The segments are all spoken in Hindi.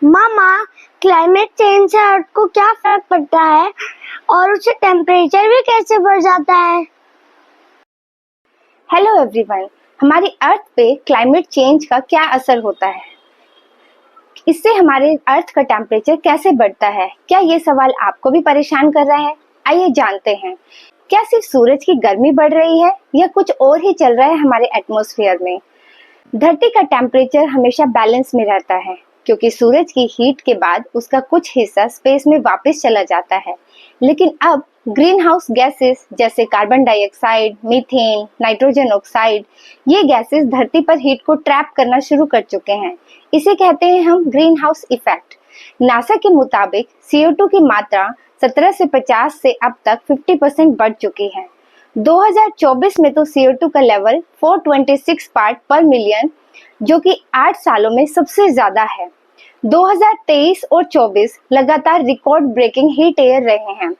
मामा, क्लाइमेट चेंज से अर्थ को क्या फर्क पड़ता है और उससे टेम्परेचर भी कैसे बढ़ जाता है? हेलो एवरीवन, हमारी अर्थ पे क्लाइमेट चेंज का क्या असर होता है? इससे हमारे अर्थ का टेम्परेचर कैसे बढ़ता है? क्या ये सवाल आपको भी परेशान कर रहा है? आइए जानते हैं। क्या सिर्फ सूरज की गर्मी बढ़ रही है या कुछ और ही चल रहा है हमारे एटमॉस्फेयर में? धरती का टेम्परेचर हमेशा बैलेंस में रहता है क्योंकि सूरज की हीट के बाद उसका कुछ हिस्सा स्पेस में वापस चला जाता है। लेकिन अब ग्रीन हाउस गैसेस जैसे carbon dioxide, methane, nitrogen oxide, ये गैसेस धरती पर हीट को ट्रैप करना शुरू कर चुके हैं। इसे कहते हैं हम ग्रीन हाउस इफेक्ट। नासा के मुताबिक CO2 की मात्रा 17 से 50 से अब तक 50% बढ़ चुकी है। 2024 में तो CO2 का लेवल 426 पार्ट पर मिलियन, जो कि 8 सालों में सबसे ज्यादा है। 2023 और 24 लगातार रिकॉर्ड ब्रेकिंग हीट ईयर रहे हैं।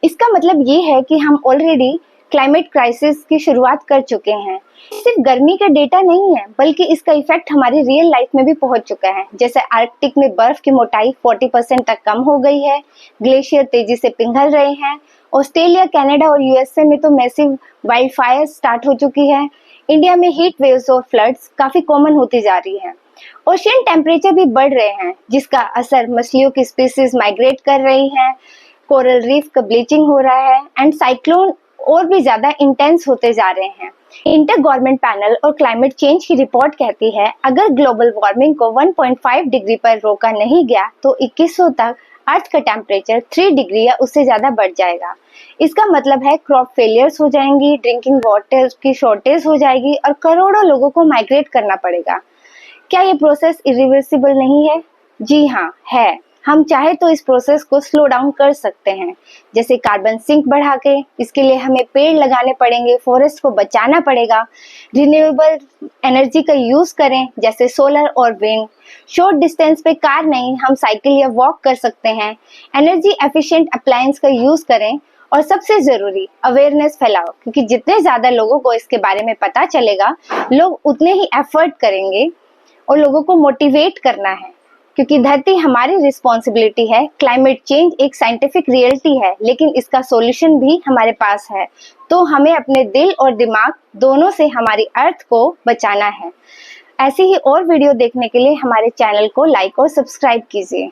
इसका मतलब ये है कि हम ऑलरेडी क्लाइमेट क्राइसिस की शुरुआत कर चुके हैं। सिर्फ गर्मी का डेटा नहीं है, बल्कि इसका इफेक्ट हमारी रियल लाइफ में भी पहुंच चुका है। जैसे आर्कटिक में बर्फ की मोटाई 40% तक कम हो गई है, ग्लेशियर तेजी से पिघल रहे हैं, ऑस्ट्रेलिया, कनाडा और यूएसए में तो मैसिव वाइल्ड फायर स्टार्ट हो चुकी है। इंडिया में हीट वेव्स और फ्लड्स काफी कॉमन होती जा रही है। ओशियन टेम्परेचर भी बढ़ रहे हैं, जिसका असर मछलियों की स्पीसीज माइग्रेट कर रही है, कोरल रीफ का ब्लीचिंग हो रहा है एंड साइक्लोन और भी ज्यादा इंटेंस होते जा रहे हैं। इंटर गवर्नमेंट पैनल और क्लाइमेट चेंज की रिपोर्ट कहती है, अगर ग्लोबल वार्मिंग को 1.5 डिग्री पर रोका नहीं गया तो 2100 तक अर्थ का टेम्परेचर 3 डिग्री या उससे ज्यादा बढ़ जाएगा। इसका मतलब है क्रॉप फेलियर्स हो जाएंगी, ड्रिंकिंग वाटर की शॉर्टेज हो जाएगी और करोड़ों लोगों को माइग्रेट करना पड़ेगा। क्या ये प्रोसेस इरिवर्सिबल नहीं है? जी हाँ, है। हम चाहे तो इस प्रोसेस को स्लो डाउन कर सकते हैं, जैसे कार्बन सिंक बढ़ा के। इसके लिए हमें पेड़ लगाने पड़ेंगे, फॉरेस्ट को बचाना पड़ेगा, रिन्यूएबल एनर्जी का यूज करें जैसे सोलर और विंड। शॉर्ट डिस्टेंस पे कार नहीं, हम साइकिल या वॉक कर सकते हैं। एनर्जी एफिशिएंट अप्लायंस का यूज करें और सबसे जरूरी अवेयरनेस फैलाओ, क्योंकि जितने ज्यादा लोगों को इसके बारे में पता चलेगा, लोग उतने ही एफर्ट करेंगे और लोगों को मोटिवेट करना है, क्योंकि धरती हमारी रिस्पॉन्सिबिलिटी है। क्लाइमेट चेंज एक साइंटिफिक रियलिटी है, लेकिन इसका सॉल्यूशन भी हमारे पास है। तो हमें अपने दिल और दिमाग दोनों से हमारी अर्थ को बचाना है। ऐसी ही और वीडियो देखने के लिए हमारे चैनल को लाइक और सब्सक्राइब कीजिए।